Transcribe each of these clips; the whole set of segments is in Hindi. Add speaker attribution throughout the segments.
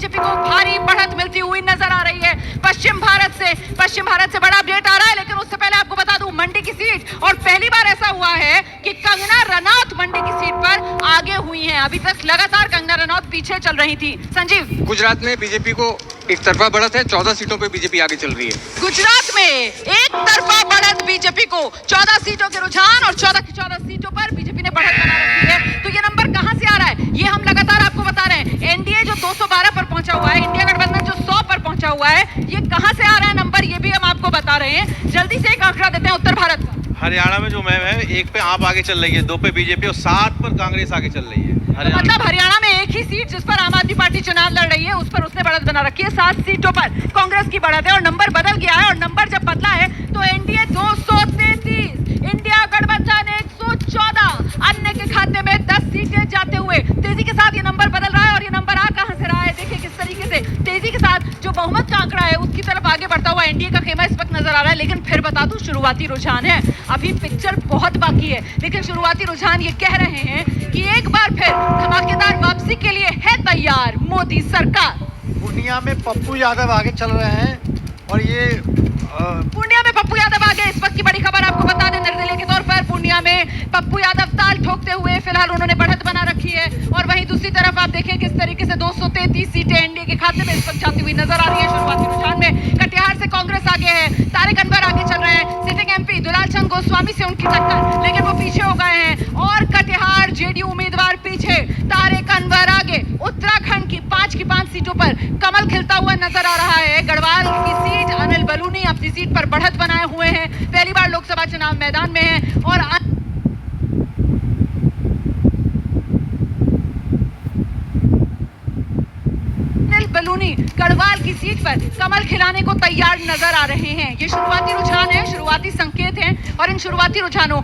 Speaker 1: बीजेपी को भारी बढ़त मिलती हुई नजर आ रही है। पश्चिम भारत से बड़ा अपडेट आ रहा है, लेकिन उससे पहले आपको बता दूं मंडी की सीट, और पहली बार ऐसा हुआ है कि कंगना रनौत मंडी की सीट पर आगे हुई हैं। अभी तक लगातार कंगना रनौत पीछे चल रही थी। संजीव,
Speaker 2: गुजरात में बीजेपी को एक तरफा बढ़त है, 14 सीटों पे बीजेपी आगे चल रही है।
Speaker 1: गुजरात में एक तरफा बढ़त बीजेपी को, 14 सीटों के रुझान और 14 की 14 सीटों पर बीजेपी ने बढ़त बना रखी है। तो ये नंबर कहां से आ रहा है, ये हम लगातार आपको बता रहे हैं। एनडीए जो 212 पर पहुंचा हुआ है, इंडिया गठबंधन जो 100 पर पहुंचा हुआ है, ये कहां से आ रहा है नंबर, ये भी हम आपको बता रहे हैं। जल्दी से एक आंकड़ा देते हैं उत्तर भारत का।
Speaker 3: हरियाणा में जो मैम है, 1 पे आप आगे चल रही है, 2 पे बीजेपी और 7 पर कांग्रेस आगे चल रही है।
Speaker 1: तो मतलब हरियाणा में एक ही सीट जिस पर आम आदमी पार्टी चुनाव लड़ रही है, उस पर उसने बढ़त बना रखी है। 7 सीटों पर कांग्रेस की बढ़त है और नंबर बदल गया है। और नंबर जब बदला है तो एनडीए 233, इंडिया गठबंधन 114, अन्य के खाते में 10 सीटें जाते हुए तेजी के साथ ये नंबर बदल रहा है। और ये नंबर आ कहां से रहा है, देखिए किस तरीके से तेजी के साथ जो बहुमत का आंकड़ा है उसकी तरफ आगे बढ़ता हुआ एनडीए का खेमा इस वक्त नजर आ रहा है। लेकिन फिर बता दूं, शुरुआती रुझान है, अभी पिक्चर बहुत बाकी है, लेकिन शुरुआती रुझान ये कह रहे हैं कि एक बार फिर धमाकेदार वापसी के लिए है तैयार मोदी सरकार।
Speaker 4: पूर्णिया में पप्पू यादव आगे चल रहे हैं और ये
Speaker 1: पूर्णिया में पप्पू यादव आगे, इस वक्त की बड़ी खबर आपको बता दें निर्दलीय के तौर पर पूर्णिया में पप्पू यादव ताल ठोकते हुए फिलहाल उन्होंने बढ़त बना रखी है। और वहीं दूसरी तरफ आप देखें किस तरीके से 233 सीटें एनडीए के खाते में इस वक्त जाती हुई नजर आ रही है। शुरुआती रुझान में कटिहार से कांग्रेस आगे है, तारिक अनवर आगे चल रहे हैं। सिटिंग एमपी दुलाल चंद गोस्वामी से उनकी टक्कर, लेकिन वो पीछे हो गए हैं। और कटिहार जेडीयू उम्मीदवार पीछे, तारिक अनवर आगे। उत्तराखंड की 5 सीटों पर कमल खिलता हुआ नजर आ रहा है। गढ़वाल की सीट अनिल बलूनी अपनी सीट पर बढ़त बनाए हुए हैं, पहली बार लोकसभा चुनाव मैदान में है। और अनिल बलूनी गढ़वाल की सीट पर कमल खिलाने को तैयार नजर आ रहे हैं। ये शुरुआती रुझान है, शुरुआती संकेत हैं। और इन शुरुआती रुझानों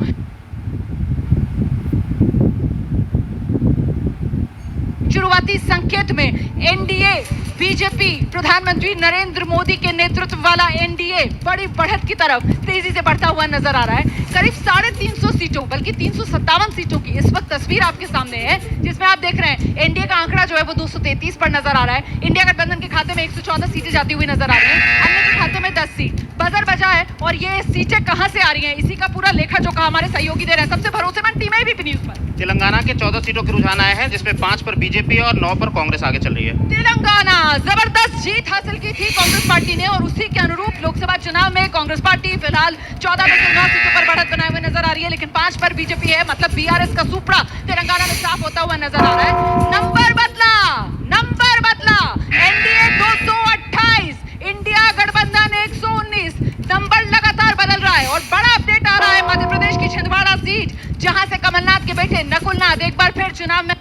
Speaker 1: शुरुआती संकेत में एनडीए बीजेपी, प्रधानमंत्री नरेंद्र मोदी के नेतृत्व वाला एनडीए बड़ी बढ़त की तरफ तेजी से बढ़ता हुआ नजर आ रहा है। करीब 350 सीटों, बल्कि 357 सीटों की इस वक्त तस्वीर आपके सामने है, जिसमें आप देख रहे हैं एनडीए का आंकड़ा जो है वो 233 पर नजर आ रहा है। इंडिया गठबंधन के खाते में 114 सीटें जाती हुई नजर आ रही है, अन्य के खाते में 10 सीट। बजर बजा है और ये सीटें कहां से आ रही हैं, इसी का पूरा लेखा जोखा हमारे सहयोगी दे रहे हैं। सबसे भरोसेमंद टीम है एबीपी न्यूज पर।
Speaker 5: तेलंगाना के 14 सीटों के रुझान आए हैं, जिसमें 5 पर बीजेपी और 9 पर कांग्रेस आगे चल रही है।
Speaker 1: तेलंगाना जबरदस्त जीत हासिल की थी कांग्रेस पार्टी ने, और उसी के अनुरूप लोकसभा चुनाव में कांग्रेस पार्टी फिलहाल 14 में 14 सीटों पर बढ़त बनाए हुए नजर आ रही है। लेकिन 5 पर बीजेपी है, मतलब बीआरएस का सुपड़ा तेलंगाना में साफ होता हुआ नजर आ रहा है। नंबर बदला एनडीए 228, इंडिया गठबंधन 119, नंबर लगातार बदल रहा है। और बड़ा अपडेट आ रहा है मध्य प्रदेश की छिंदवाड़ा सीट, जहां से कमलनाथ के बेटे नकुलनाथ एक बार फिर चुनाव में,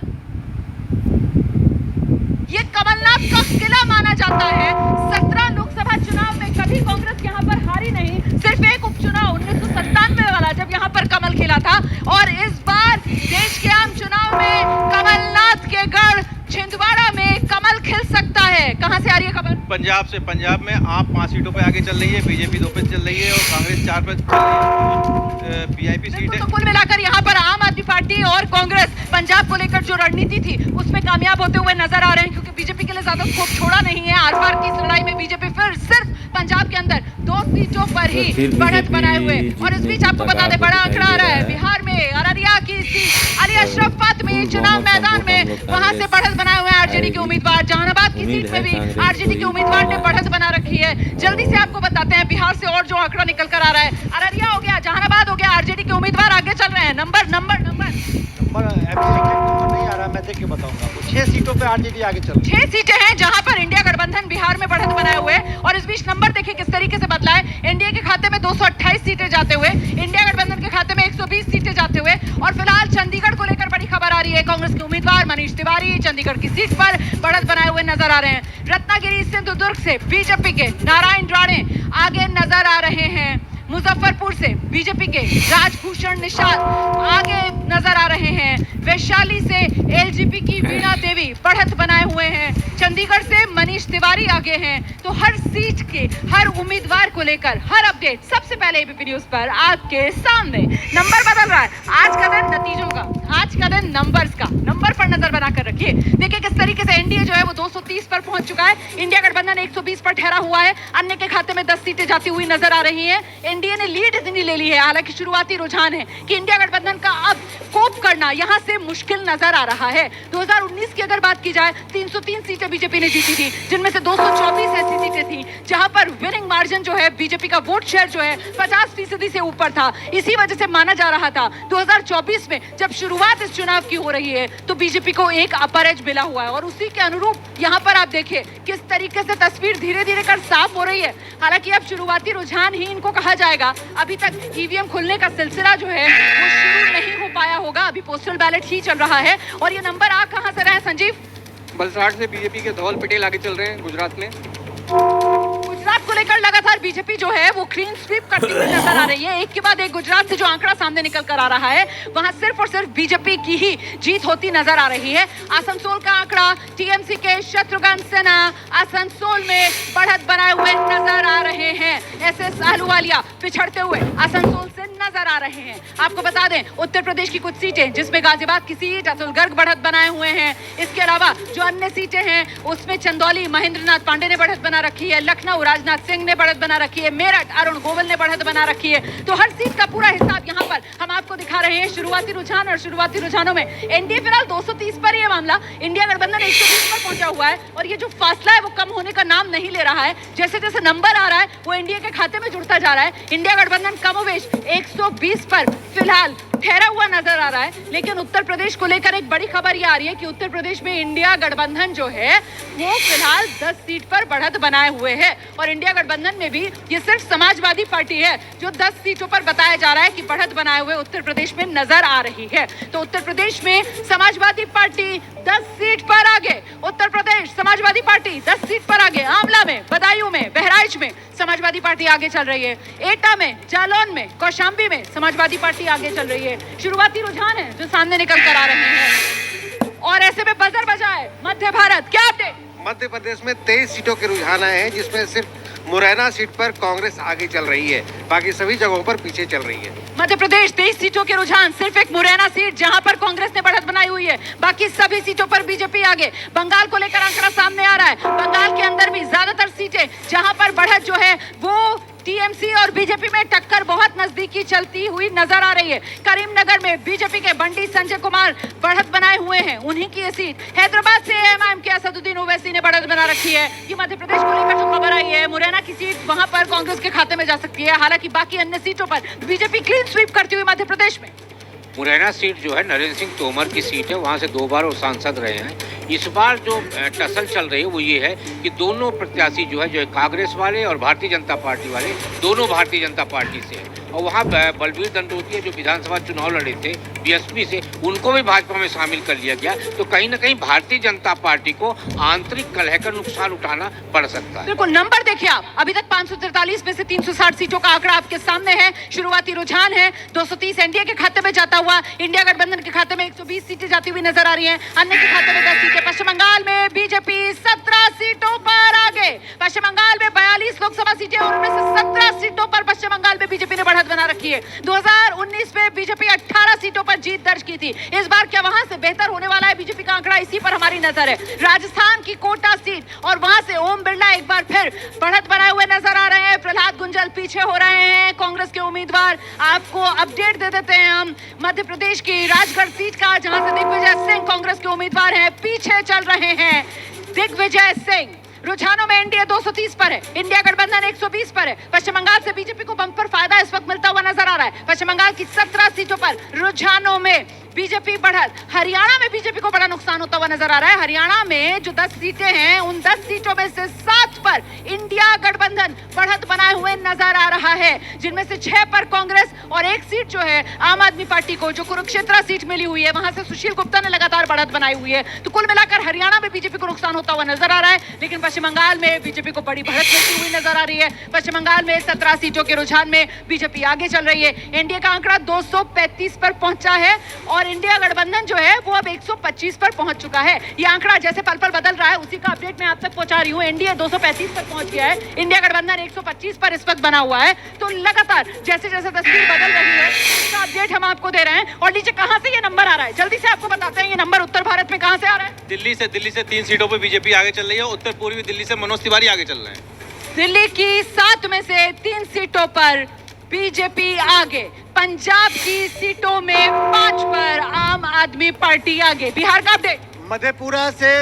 Speaker 1: ये कमलनाथ का किला माना जाता है। 17 लोकसभा चुनाव में कभी कांग्रेस यहां पर हारी नहीं, सिर्फ एक उपचुनाव 1997 वाला, जब यहां पर कमल खिला था। और इस बार देश के आम चुनाव में कमलनाथ के गढ़ छिंदवाड़ा में कमल खिल सकता है। कहां से आ रही है खबर?
Speaker 3: पंजाब से। पंजाब में आप 5 सीटों पे आगे चल रही है, बीजेपी 2 पे चल रही है और कांग्रेस 4 पे चल रही है। वीआईपी सीट है।
Speaker 1: तो कुल मिलाकर यहाँ पर आम आदमी पार्टी और कांग्रेस पंजाब को लेकर जो रणनीति थी उसमें कामयाब होते हुए नजर आ रहे हैं, क्योंकि बीजेपी के लिए ज्यादा स्कोप छोड़ा नहीं है। आर पार की इस लड़ाई में बीजेपी फिर सिर्फ पंजाब के अंदर 2 सीटों पर ही बढ़त बनाए हुए। और इस बीच आपको बता दें बड़ा आंकड़ा आ रहा है, बिहार में अररिया की सीट अली अशरफ फातमी चुनाव मैदान में, वहां से बढ़त बनाए हुए आरजेडी के उम्मीदवार। जहानाबाद की सीट में भी आरजेडी के उम्मीदवार ने बढ़त बना रखी है। जल्दी से आपको बताते हैं बिहार से और जो आंकड़ा निकल कर आ रहा है, अररिया हो गया, जहानाबाद हो गया, आरजेडी के उम्मीदवार आगे चल रहे हैं। नंबर
Speaker 4: नहीं आ रहा, मैं देख के बताऊंगा। 6 सीटों पे आरजेडी आगे चल रही है।
Speaker 1: 6 सीटें हैं जहां पर इंडिया गठबंधन बिहार में बढ़त बनाए हुए है। और इस बीच नंबर देखिए किस तरीके से बदला है। एनडीए के खाते में 228 सीटें जाते हुए, इंडिया गठबंधन के खाते में 120 सीटें जाते हुए। और फिलहाल चंडीगढ़ को लेकर बड़ी खबर आ रही है, कांग्रेस के उम्मीदवार मनीष तिवारी चंडीगढ़ की सीट पर बढ़त बनाए हुए नजर आ रहे हैं। रत्नागिरी सिंधुदुर्ग से बीजेपी के नारायण राणे आगे नजर आ रहे हैं। मुजफ्फरपुर से बीजेपी के राजभूषण निषाद आगे नजर आ रहे हैं। वैशाली से एलजेपी की वीणा देवी बढ़त बनाए हुए हैं। चंडीगढ़ से मनीष तिवारी आगे हैं। तो हर सीट के हर उम्मीदवार को लेकर हर अपडेट सबसे पहले एबीपी न्यूज पर आपके सामने। नंबर बदल रहा है, आज का दिन नतीजों का। आज का दिन नंबर्स का, नंबर पर नजर बनाकर रखिए। देखिए किस तरीके से एनडीए जो है वो 230 पर पहुंच चुका है, इंडिया गठबंधन 120 पर ठहरा हुआ है, अन्य के खाते में 10 सीटें जाती हुई नजर आ रही हैं। एनडीए ने लीड इतनी ले ली है, हालांकि शुरुआती रुझान है कि इंडिया गठबंधन का अब कोप करना यहां से मुश्किल नजर आ रहा है। 2019 की अगर बात की जाए, 303 सीटें बीजेपी ने जीती थी, जिनमें से 224 ऐसी सीटें थी जहां पर विनिंग मार्जिन जो है, बीजेपी का वोट शेयर जो है 50% से ऊपर था। इसी वजह से माना जा रहा था 2024 में जब शुरुआत इस चुनाव की हो रही है तो बीजेपी को एक अपर एज मिला हुआ है, और उसी के अनुरूप यहां पर आप देखिए किस तरीके से तस्वीर धीरे धीरे कर साफ हो रही है। हालांकि अब शुरुआती रुझान ही इनको कहा जाएगा, अभी तक ईवीएम खुलने का सिलसिला जो है वो शुरू नहीं हो पाया होगा, अभी पोस्टल बैलेट ही चल रहा है। और ये नंबर आ कहां से रहे हैं संजीव?
Speaker 2: बलसाड़ से बीजेपी के धौल पटेल आगे चल रहे हैं गुजरात में।
Speaker 1: गुजरात को लेकर लगातार बीजेपी जो है वो क्लीन स्वीप करती हुई नजर आ रही है। एक के बाद एक गुजरात से जो आंकड़ा सामने निकल कर आ रहा है वहां सिर्फ और सिर्फ बीजेपी की ही जीत होती नजर आ रही है। आसनसोल का आंकड़ा, टीएमसी के शत्रुघ्न सिन्हा आसनसोल में बढ़त बनाए हुए नजर आ रहे हैं। एसएस अहलूवालिया पिछड़ते हुए आसनसोल से नजर आ रहे हैं। आपको बता दें उत्तर प्रदेश की कुछ सीटें, जिसमें गाजियाबाद की सीट अतुल गर्ग बढ़त बनाए हुए हैं। इसके अलावा जो अन्य सीटें हैं उसमें चंदौली महेंद्रनाथ पांडे ने बढ़त बना रखी है, लखनऊ राजनाथ सिंह ने बढ़त बना रखी है, मेरठ अरुण गोविल ने बढ़त बना रखी है। तो हर सीट का पूरा हिसाब यहाँ पर हम आपको दिखा रहे हैं। शुरुआती रुझान और शुरुआती रुझानों में एनडीए फिलहाल 230 पर ये मामला, इंडिया गठबंधन 120 पर पहुंचा हुआ है, और ये जो फासला है वो कम होने का नाम नहीं ले रहा है। जैसे जैसे नंबर आ रहा है वो एनडीए के खाते में जुड़ता जा रहा है। इंडिया गठबंधन कमोवेश 120 पर फिलहाल ठहरा हुआ नजर आ रहा है। लेकिन उत्तर प्रदेश को लेकर एक बड़ी खबर ये आ रही है कि उत्तर प्रदेश में इंडिया गठबंधन जो है वो फिलहाल 10 सीट पर बढ़त बनाए हुए है, और इंडिया गठबंधन में भी ये सिर्फ समाजवादी पार्टी है जो 10 सीटों पर बताया जा रहा है कि बढ़त बनाए हुए उत्तर प्रदेश में नजर आ रही है। तो उत्तर प्रदेश में समाजवादी पार्टी 10 सीट पर आगे, उत्तर प्रदेश समाजवादी पार्टी 10 सीट पर आगे। आंवला में, बदायूं में, बहराइच में समाजवादी पार्टी आगे चल रही है। एटा में, जालौन में, कौशाम्बी में समाजवादी पार्टी आगे चल रही है। शुरुआती रुझान है जो सामने निकल कर आ रहे हैं, और ऐसे में बजर बजा है मध्य भारत। क्या अपडेट?
Speaker 6: मध्य प्रदेश में 23 सीटों के रुझान आए हैं, जिसमें सिर्फ मुरैना सीट पर कांग्रेस आगे चल रही है, बाकी सभी जगहों पर पीछे चल रही है।
Speaker 1: मध्य प्रदेश 23 सीटों के रुझान, सिर्फ एक मुरैना सीट जहां पर कांग्रेस ने बढ़त बनाई हुई है, बाकी सभी सीटों पर बीजेपी आगे। बंगाल को लेकर आंकड़ा सामने आ रहा है, बंगाल के अंदर भी ज्यादातर सीटें जहां पर बढ़त जो है वो टीएमसी और बीजेपी में टक्कर बहुत नजदीकी चलती हुई नजर आ रही है। करीमनगर में बीजेपी के बंडी संजय कुमार बढ़त बनाए हुए हैं, उन्हीं की ये सीट। हैदराबाद से एमआईएम के असदुद्दीन ओवैसी ने बढ़त बना रखी है। ये मध्य प्रदेश को लेकर जो खबर आई है, मुरैना की सीट वहां पर कांग्रेस के खाते में जा सकती है। हालांकि बाकी अन्य सीटों पर बीजेपी क्लीन स्वीप करती हुई मध्य प्रदेश में।
Speaker 7: मुरैना सीट जो है नरेंद्र सिंह तोमर की सीट है, वहाँ से 2 बार वो सांसद रहे हैं। इस बार जो टसल चल रही है वो ये है कि दोनों प्रत्याशी जो है कांग्रेस वाले और भारतीय जनता पार्टी वाले, दोनों भारतीय जनता पार्टी से हैं। और वहाँ बलबीर दंडोतिया जो विधानसभा चुनाव लड़े थे बीएसपी से, उनको भी भाजपा में शामिल कर लिया गया। तो कहीं ना कहीं भारतीय जनता पार्टी को आंतरिक कलह का नुकसान उठाना पड़ सकता है।
Speaker 1: बिल्कुल, नंबर देखिए आप, अभी तक 543 में से 360 सीटों का आंकड़ा आपके सामने है। शुरुआती रुझान है 230 एनडीए के खाते में जाता हुआ, इंडिया गठबंधन के खाते में 120 सीटें जाती हुई नजर आ रही हैं, अन्य के खाते में 10 सीटें। पश्चिम बंगाल में बीजेपी 17 सीटों पर आगे। पश्चिम बंगाल में 42 लोकसभा सीटें और उनमें से 17 सीटों पर पश्चिम बंगाल में बीजेपी ने बढ़त बना रखी है। 2019 में बीजेपी 18 सीटों पर जीत दर्ज की थी। इस बार क्या वहां से बेहतर होने वाला है बीजेपी का आंकड़ा? इसी पर हमारी नजर है। राजस्थान की कोटा सीट, और वहां से ओम बिरला एक बार फिर बढ़त बनाए हुए नजर आ रहे हैं। प्रहलाद गुंजल पीछे हो रहे हैं कांग्रेस के उम्मीदवार। आपको अपडेट दे देते हैं हम मध्य प्रदेश की राजगढ़ सीट का, जहां से दिग्विजय सिंह कांग्रेस के उम्मीदवार हैं, पीछे चल रहे हैं। दिग्विजय सिंह रुझानों में एनडीए 230 पर है, इंडिया गठबंधन 120 पर है। पश्चिम बंगाल से बीजेपी को बंपर फायदा इस वक्त मिलता हुआ नजर आ रहा है। पश्चिम बंगाल की 17 सीटों पर रुझानों में बीजेपी बढ़त। हरियाणा में बीजेपी को बड़ा नुकसान होता हुआ नजर आ रहा है। हरियाणा में जो 10 सीटें हैं, उन 10 सीटों में से 7 पर इंडिया गठबंधन बढ़त बनाए हुए नजर आ रहा है, जिनमें से 6 पर कांग्रेस और 1 सीट जो है आम आदमी पार्टी को, जो कुरुक्षेत्र सीट मिली हुई है, वहां से सुशील गुप्ता ने लगातार बढ़त बनाई हुई है। तो कुल मिलाकर हरियाणा में बीजेपी को नुकसान होता हुआ नजर आ रहा है। लेकिन पश्चिम बंगाल में बीजेपी को बड़ी बढ़त मिलती हुई नजर आ रही है। पश्चिम बंगाल में 17 सीटों के रुझान में बीजेपी आगे चल रही है। एनडीए का आंकड़ा 235 पर पहुंचा है, और और इंडिया गठबंधन जो है वो अब 125 पर पहुंच चुका है। ये आंकड़ा जैसे पल पल बदल रहा है उसी का अपडेट मैं आप तक पहुंचा रही हूँ। एनडीए 235 पर पहुंच गया है, इंडिया गठबंधन 125 पर इस वक्त बना हुआ है। तो लगातार जैसे जैसे तस्वीर बदल रही है उसका अपडेट हम आपको दे रहे हैं। और नीचे कहां से ये नंबर आ रहा है जल्दी से आपको बताते हैं। ये नंबर उत्तर भारत में कहां से आ रहा है?
Speaker 3: दिल्ली से 3 सीटों पे बीजेपी आगे चल रही है। उत्तर पूर्वी दिल्ली से मनोज तिवारी आगे चल रहे हैं।
Speaker 1: दिल्ली की 7 में से 3 सीटों पर बीजेपी आगे, पंजाब की सीटों में 5 पर आम आदमी पार्टी आगे। बिहार का अपडेट,
Speaker 4: मधेपुरा से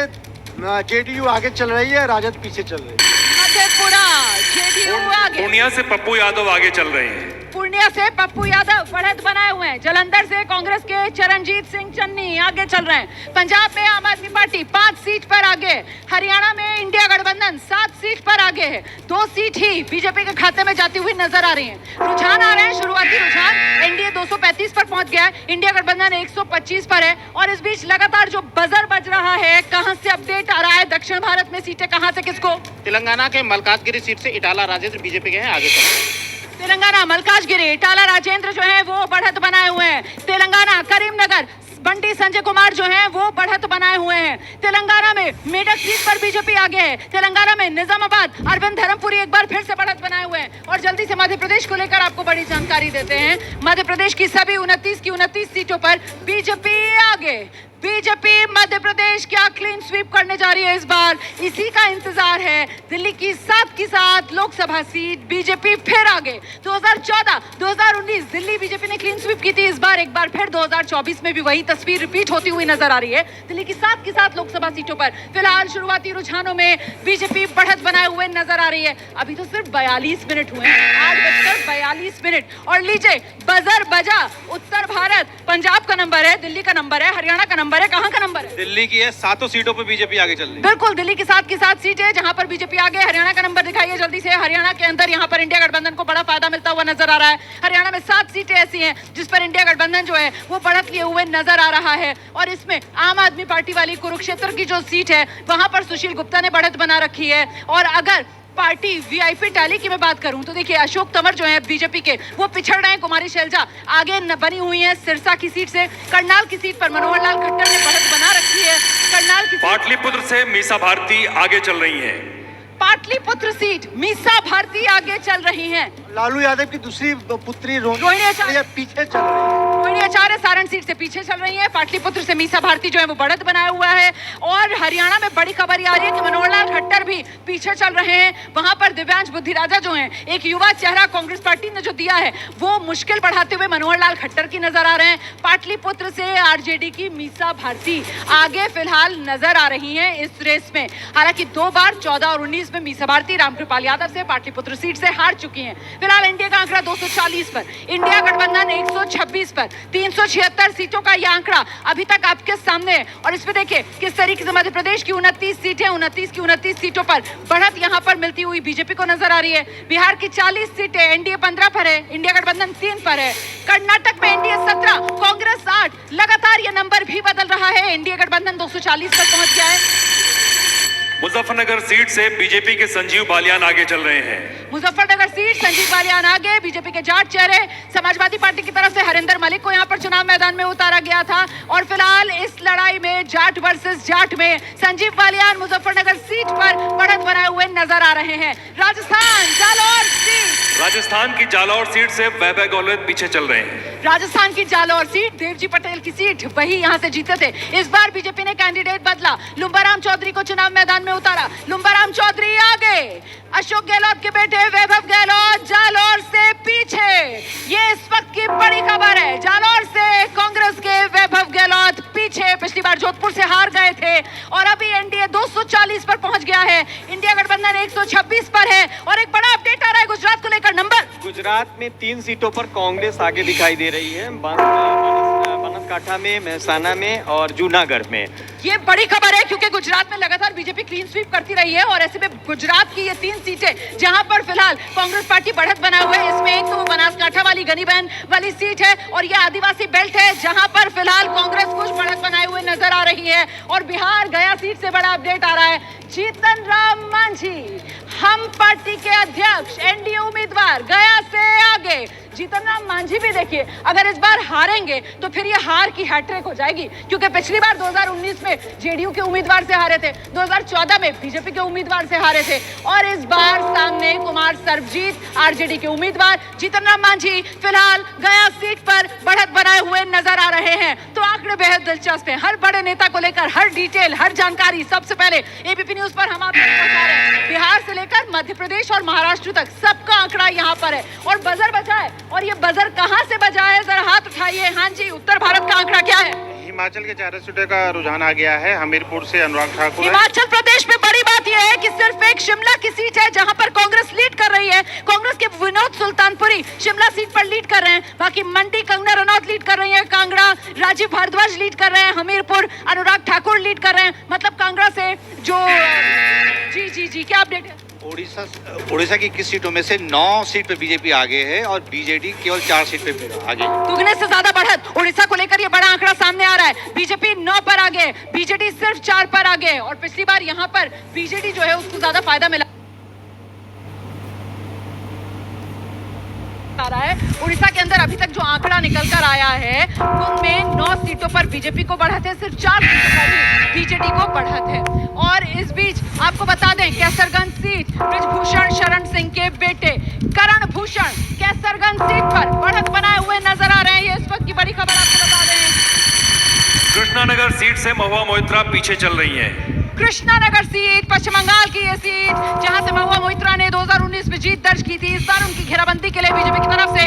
Speaker 4: जेडीयू आगे चल रही है, राजद पीछे चल रही है।
Speaker 1: मधेपुरा जेडीयू आगे,
Speaker 8: पूर्णिया से पप्पू यादव आगे चल रहे हैं।
Speaker 1: पूर्णिया से पप्पू यादव बढ़त बनाए हुए हैं। जालंधर से कांग्रेस के चरणजीत सिंह चन्नी आगे चल रहे हैं। पंजाब में आम आदमी पार्टी 5 सीट पर आगे। हरियाणा में इंडिया गठबंधन 7 सीट पर आगे है। 2 सीट ही बीजेपी के खाते में जाती हुई नजर आ रही है। रुझान आ रहे हैं, शुरुआती रुझान एनडीए 235 पर पहुंच गया है, इंडिया गठबंधन 125 पर है। और इस बीच लगातार जो बजर बज रहा है, कहां से अपडेट आ रहा है, दक्षिण भारत में सीटें कहां से किसको?
Speaker 5: तेलंगाना के मलकाजगिरी सीट से इटाला राजेंद्र बीजेपी के हैं, आगे चल रहे हैं।
Speaker 1: तेलंगाना मलकाजगिरी इटाला राजेंद्र जो है वो बढ़त बनाए हुए हैं। तेलंगाना करीमनगर बंटी संजय कुमार जो हैं वो बढ़त बनाए हुए हैं। तेलंगाना में मेडक सीट पर बीजेपी आगे है। तेलंगाना में निजामाबाद अरविंद धर्मपुरी एक बार फिर से बढ़त बनाए हुए हैं। और जल्दी से मध्य प्रदेश को लेकर आपको बड़ी जानकारी देते हैं। मध्य प्रदेश की सभी 29 की 29 सीटों पर बीजेपी आगे। बीजेपी मध्य प्रदेश क्या क्लीन स्वीप करने जा रही है इस बार, इसी का इंतजार है। दिल्ली की 7 की 7 लोकसभा सीट बीजेपी फिर आगे। 2014, 2019 दिल्ली बीजेपी ने क्लीन स्वीप की थी, इस बार एक बार फिर 2024 में भी वही तस्वीर रिपीट होती हुई नजर आ रही है। दिल्ली की 7 की 7 लोकसभा सीटों पर फिलहाल शुरुआती रुझानों में बीजेपी बढ़त बनाए हुए नजर आ रही है। अभी तो सिर्फ 42 मिनट हुए हैं, 8:42 और लीजिए बजर बजा। उत्तर भारत, पंजाब का नंबर है, दिल्ली का नंबर है, हरियाणा का नंबर है, कहां का नंबर है?
Speaker 3: दिल्ली की है, 7 सीटों पे बीजेपी आगे चल रही है।
Speaker 1: बिल्कुल, दिल्ली की 7 की 7 सीटें जहां पर बीजेपी आगे। हरियाणा का नंबर दिखाइए जल्दी से। हरियाणा के अंदर यहां पर इंडिया गठबंधन को बड़ा फायदा मिलता हुआ नजर आ रहा है। हरियाणा में 7 सीटें ऐसी हैं जिस पर इंडिया गठबंधन जो है वो बढ़त लिए हुए नजर आ रहा है। और इसमें आम आदमी पार्टी वाली कुरुक्षेत्र की जो सीट है वहां पर सुशील गुप्ता ने बढ़त बना रखी है। और अगर पार्टी वीआईपी टैली की मैं बात करूं तो देखिए अशोक तंवर जो है बीजेपी के वो पिछड़ रहे हैं। कुमारी शैलजा आगे बनी हुई है सिरसा की सीट से। करनाल की सीट पर मनोहर लाल खट्टर ने बढ़त बना रखी है। करनाल की
Speaker 8: पाटलिपुत्र से मीसा भारती आगे चल रही हैं।
Speaker 1: पाटलिपुत्र सीट मीसा भारती आगे चल रही हैं।
Speaker 4: लालू यादव की दूसरी पुत्री
Speaker 1: रोहिणी आचार्य
Speaker 4: पीछे चल रही है।
Speaker 1: रोहिणी आचार्य सारण सीट से पीछे चल रही है। पाटलिपुत्र से मीसा भारती जो है वो बढ़त बनाया हुआ है। और हरियाणा में बड़ी खबर ये आ रही है कि मनोहर लाल खट्टर भी पीछे चल रहे हैं। वहां पर दिव्यांश बुद्धिराजा जो हैं, एक युवा चेहरा कांग्रेस पार्टी ने जो दिया है वो मुश्किल बढ़ाते हुए मनोहर लाल खट्टर की नजर आ रहे हैं। पाटलिपुत्र से आरजेडी की मीसा भारती आगे फिलहाल नजर आ रही है इस रेस में। हालांकि 2 बार 14 और 19 में मीसा भारती रामकृपाल यादव से पाटलिपुत्र सीट से हार चुकी हैं। फिलहाल एनडीए का आंकड़ा 240 पर, इंडिया गठबंधन 126 पर, 376 सीटों का यह आंकड़ा अभी तक आपके सामने है। और इसमें देखिए किस तरीके से मध्य प्रदेश की 29 सीटें, 29 की 29 सीटों पर बढ़त यहां पर मिलती हुई बीजेपी को नजर आ रही है। बिहार की 40 सीटें, एनडीए 15 पर है, इंडिया गठबंधन 3 पर है। कर्नाटक में एनडीए 17, कांग्रेस 8। लगातार यह नंबर भी बदल रहा है। एनडीए गठबंधन 240 पर पहुंच गया है।
Speaker 8: मुजफ्फरनगर सीट से बीजेपी के संजीव बालियान आगे चल रहे हैं।
Speaker 1: मुजफ्फरनगर सीट संजीव बालियान आगे। बीजेपी के जाट चेहरे समाजवादी पार्टी की तरफ से हरिंदर मलिक को यहां पर चुनाव मैदान में उतारा गया था। और फिलहाल इस लड़ाई में जाट वर्सेस जाट में संजीव बालियान मुजफ्फरनगर सीट पर बढ़त बनाए हुए नजर आ रहे हैं।
Speaker 8: राजस्थान की जालौर सीट से वैभव गहलोत पीछे चल रहे हैं।
Speaker 1: राजस्थान की जालौर सीट देवजी पटेल की सीट, वही यहां से जीते थे। इस बार बीजेपी ने कैंडिडेट बदला, लुम्बाराम चौधरी को चुनाव मैदान में उतारा। लुम्बाराम चौधरी आगे, अशोक गहलोत के बेटे वैभव गहलोत जालौर से पीछे। ये इस वक्त की बड़ी खबर है। जालौर से कांग्रेस के वैभव गहलोत पीछे, पिछली बार जोधपुर से हार गए थे। और अभी एनडीए 240 पर पहुंच गया है, इंडिया गठबंधन 126 पर है। और एक बड़ा अपडेट आ रहा है गुजरात को लेकर। नंबर
Speaker 9: गुजरात में 3 सीटों पर कांग्रेस आगे दिखाई दे रही है, बनासकांठा में, महसाना में और जूनागढ़ में।
Speaker 1: ये बड़ी खबर है क्योंकि गुजरात में लगातार बीजेपी क्लीन स्वीप करती रही है। और ऐसे में गुजरात की ये 3 सीटें जहां पर फिलहाल कांग्रेस पार्टी बढ़त बना हुआ है, इसमें एक तो वो बनासकांठा वाली गनीबहन वाली सीट है और ये आदिवासी बेल्ट है जहां पर फिलहाल कांग्रेस कुछ बढ़त बनाए हुए नजर आ रही है। और बिहार गया सीट से बड़ा अपडेट आ रहा है। जीतन राम मांझी हम पार्टी के अध्यक्ष एनडीए उम्मीदवार गया से आगे जीतन राम मांझी भी देखिए, अगर इस बार हारेंगे तो फिर ये हार की हैट्रिक हो जाएगी, क्योंकि पिछली बार 2019 में जेडीयू के उम्मीदवार से हारे थे, 2014 में बीजेपी के उम्मीदवार से हारे थे और इस बार सामने कुमार सर्वजीत आरजेडी के उम्मीदवार जीतन राम मांझी फिलहाल गया सीट पर बढ़त बनाए हुए नजर आ रहे हैं। तो आंकड़े बेहद दिलचस्प हैं, हर बड़े नेता को लेकर हर डिटेल, हर जानकारी सबसे पहले एबीपी न्यूज पर हम आपको पहुंचा रहे हैं। बिहार से लेकर मध्य प्रदेश और महाराष्ट्र तक सबका आंकड़ा यहाँ पर है और बजर बजा है। और ये बजर कहां से बजा है, जरा हाथ उठाइए। हाँ जी, उत्तर भारत का आंकड़ा क्या है?
Speaker 3: हिमाचल के 4 सीटों का रुझान आ गया है। हमीरपुर से अनुराग ठाकुर।
Speaker 1: हिमाचल प्रदेश में बड़ी बात यह है कि सिर्फ एक शिमला की सीट है जहां पर कांग्रेस लीड कर रही है। कांग्रेस के विनोद सुल्तानपुरी शिमला सीट पर लीड कर रहे हैं, बाकी मंडी कंगना रनौत लीड कर रही है, कांगड़ा राजीव भारद्वाज लीड कर रहे हैं, हमीरपुर अनुराग ठाकुर लीड कर रहे हैं। मतलब कांगड़ा से जो जी क्या अपडेट है?
Speaker 3: उड़ीसा की 21 सीटों में से 9 सीट पे बीजेपी आगे है और बीजेडी केवल 4 सीट पे आगे है।
Speaker 1: दुगने से ज्यादा बढ़त उड़ीसा को लेकर ये बड़ा आंकड़ा सामने आ रहा है। बीजेपी 9 पर आगे, बीजेडी सिर्फ 4 पर आगे और पिछली बार यहाँ पर बीजेडी जो है उसको ज्यादा फायदा मिला रहा है। उड़ीसा के अंदर अभी तक जो आंकड़ा निकल कर आया है उनमें 9 सीटों पर बीजेपी को बढ़त है, सिर्फ 4 सीटों पर बीजेडी को बढ़त है। और इस बीच आपको बता दें कैसरगंज सीट बृजभूषण शरण सिंह के बेटे करण भूषण कैसरगंज सीट पर बढ़त बनाए हुए नजर आ रहे हैं। ये इस वक्त की बड़ी खबर आपको बता रहे हैं।
Speaker 8: कृष्णानगर सीट से महुआ मोइत्रा पीछे चल रही हैं।
Speaker 1: कृष्णानगर सीट पश्चिम बंगाल की ये सीट जहां से महुआ मोइत्रा ने 2019 में जीत दर्ज की थी, इस बार उनकी घेराबंदी के लिए बीजेपी की तरफ से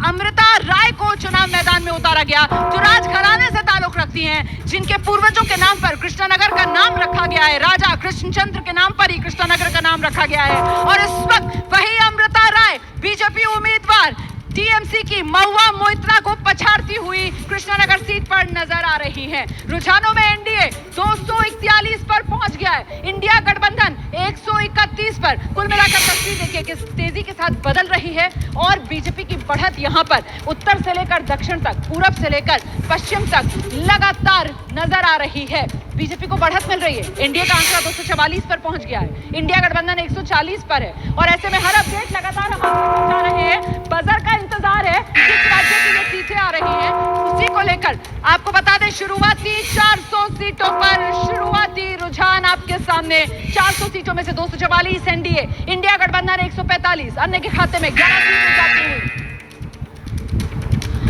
Speaker 1: अमृता राय को चुनाव मैदान में उतारा गया, जो राजघराने से ताल्लुक रखती हैं, जिनके पूर्वजों के नाम पर कृष्णानगर का नाम रखा गया है। राजा कृष्णचंद्र के नाम पर ही कृष्णानगर का नाम रखा गया है। और इस वक्त वही अमृता राय बीजेपी उम्मीदवार टीएमसी की महुआ मोइत्रा को पछाड़ती हुई कृष्णानगर सीट पर नजर आ रही है। रुझानों में एनडीए 241 पर पहुंच गया है, इंडिया गठबंधन 131 पर। कुल मिलाकर तस्वीर देखिए किस तेजी के साथ बदल रही है और बीजेपी की बढ़त यहां पर उत्तर से लेकर दक्षिण तक, पूरब से लेकर पश्चिम तक लगातार नजर आ रही है। बीजेपी को बढ़त मिल रही है। एनडीए का आंकड़ा 244 पर पहुंच गया है, इंडिया गठबंधन 140 पर है और ऐसे में हर अपडेट लगातार हम आपको पहुंचा रहे हैं। बजर का इंतजार है, किस राज्य की ये सीटें आ रही हैं उसी को लेकर आपको बता दें। शुरुआती 400 सीटों पर शुरुआती रुझान आपके सामने। 400 सीटों में से 244 एनडीए, इंडिया गठबंधन 145, अन्य के खाते में 11 सीटें जाती हुई।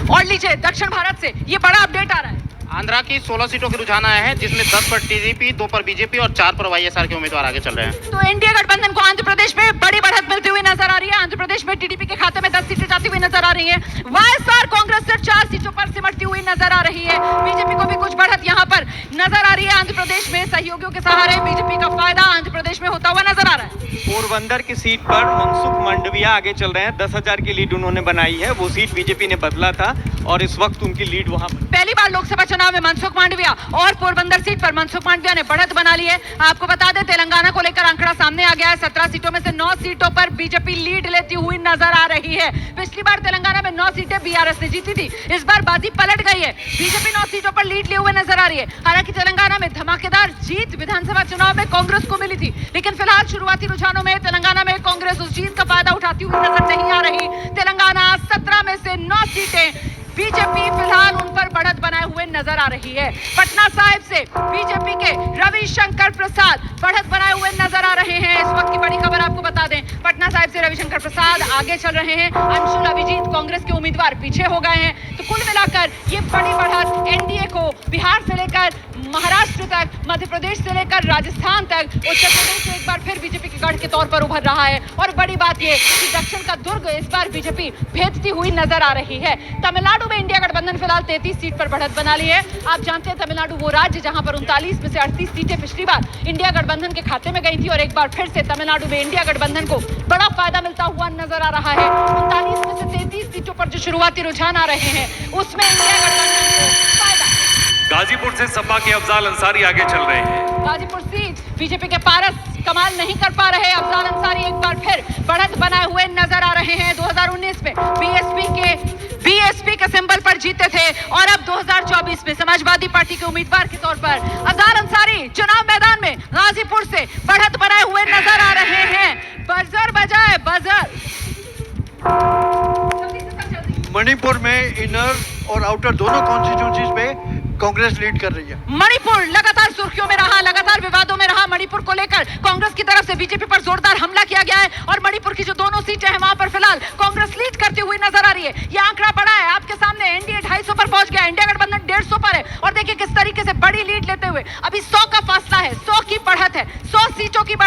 Speaker 1: और लीजिए दक्षिण भारत से ये बड़ा अपडेट आ रहा है।
Speaker 5: आंध्रा की 16 सीटों के रुझान आए हैं, जिसमें 10 पर टीडीपी, 2 पर बीजेपी और 4 पर वाईएसआर के उम्मीदवार आगे चल रहे हैं।
Speaker 1: तो एनडीए गठबंधन को आंध्र प्रदेश में बड़ी बढ़त मिलती हुई नजर आ रही है। आंध्र प्रदेश में टीडीपी के खाते में 10 सीटें जाती हुई नजर आ रही है। वाईएसआर कांग्रेस सिर्फ 4 सीटों पर सिमटती हुई नजर आ रही है। बीजेपी को भी कुछ बढ़त यहां पर नजर आ रही है। आंध्र प्रदेश में सहयोगियों के सहारे बीजेपी का फायदा आंध्र प्रदेश में होता हुआ नजर आ रहा है।
Speaker 9: पोरबंदर की सीट पर मनसुख मांडविया आगे चल रहे हैं। 10,000 की लीड उन्होंने बनाई है, वो सीट बीजेपी ने बदला था और इस वक्त उनकी लीड वहां
Speaker 1: पहली बार लोकसभा चुनाव में मनसुख मांडविया और पोरबंदर सीट पर मनसुख मांडविया ने बढ़त बना ली है। आपको बता दें तेलंगाना को लेकर आंकड़ा सामने आ गया है। 17 सीटों में से 9 सीटों पर बीजेपी लीड लेती हुई नजर आ रही है। पिछली बार तेलंगाना में 9 सीटें बीआरएस ने जीती थी, इस बार बाजी पलट गई है। बीजेपी 9 सीटों पर लीड लिए हुए नजर आ रही है। हालांकि तेलंगाना में धमाकेदार जीत विधानसभा चुनाव में कांग्रेस को मिली थी, लेकिन फिलहाल शुरुआती रुझानों में तेलंगाना में कांग्रेस उस जीत का फायदा उठाती हुई नजर नहीं आ रही। तेलंगाना 17 में से 9 सीटें बीजेपी फिलहाल उन पर बढ़त बनाए हुए नजर आ रही है। पटना साहिब से बीजेपी के रविशंकर प्रसाद बढ़त बनाए हुए नजर आ रहे हैं। इस वक्त की बड़ी खबर आपको बता दें, पटना साहिब से रविशंकर प्रसाद आगे चल रहे हैं, अंशुल अभिजीत कांग्रेस के उम्मीदवार पीछे हो गए हैं। तो कुल मिलाकर ये बड़ी बढ़त एनडीए को बिहार से लेकर महाराष्ट्र तक, मध्य प्रदेश से लेकर राजस्थान तक, उत्तर प्रदेश से एक बार फिर बीजेपी के गढ़ के तौर पर उभर रहा है। और बड़ी बात यह कि दक्षिण का दुर्ग इस बार बीजेपी भेजती हुई नजर आ रही है। तमिलनाडु में इंडिया गठबंधन फिलहाल 33 सीट पर बढ़त बना ली है। आप जानते हैं तमिलनाडु वो राज्य जहां पर 39 में से 38 सीटें पिछली बार इंडिया गठबंधन के खाते में गई थी और एक बार फिर से तमिलनाडु में इंडिया गठबंधन को बड़ा फायदा मिलता हुआ नजर आ रहा है। 39 में से 33 सीटों पर जो शुरुआती रुझान आ रहे हैं उसमें इंडिया गठबंधन को फायदा।
Speaker 8: गाजीपुर से सपा के अफजाल अंसारी आगे चल रहे हैं।
Speaker 1: गाजीपुर सीट बीजेपी के पारस कमाल नहीं कर पा रहे अफजाल अंसारी एक बार फिर बढ़त बनाए हुए नजर आ रहे हैं। 2019 में बीएसपी के सिंबल पर जीते थे और अब 2024 में समाजवादी पार्टी के उम्मीदवार के तौर पर अफजाल अंसारी चुनाव मैदान में गाजीपुर से बढ़त बनाए हुए नजर आ रहे हैं।
Speaker 4: इनर और आउटर दोनों कॉन्स्टिट्यूंसीज पे कांग्रेस लीड कर रही है।
Speaker 1: मणिपुर लगातार सुर्खियों में रहा, लगातार विवादों में रहा। मणिपुर को लेकर कांग्रेस की तरफ से बीजेपी पर जोरदार हमला किया गया है और मणिपुर की जो दोनों सीटें हैं वहां पर फिलहाल कांग्रेस लीड करती हुई नजर आ रही है। ये आंकड़ा बड़ा है आपके सामने, एनडीए 250 पर पहुंच गया, इंडिया गठबंधन 150 पर है और देखिए किस तरीके से बड़ी लीड लेते हुए अभी 100 का फासला है, 100 की बढ़त है, 100 सीटों की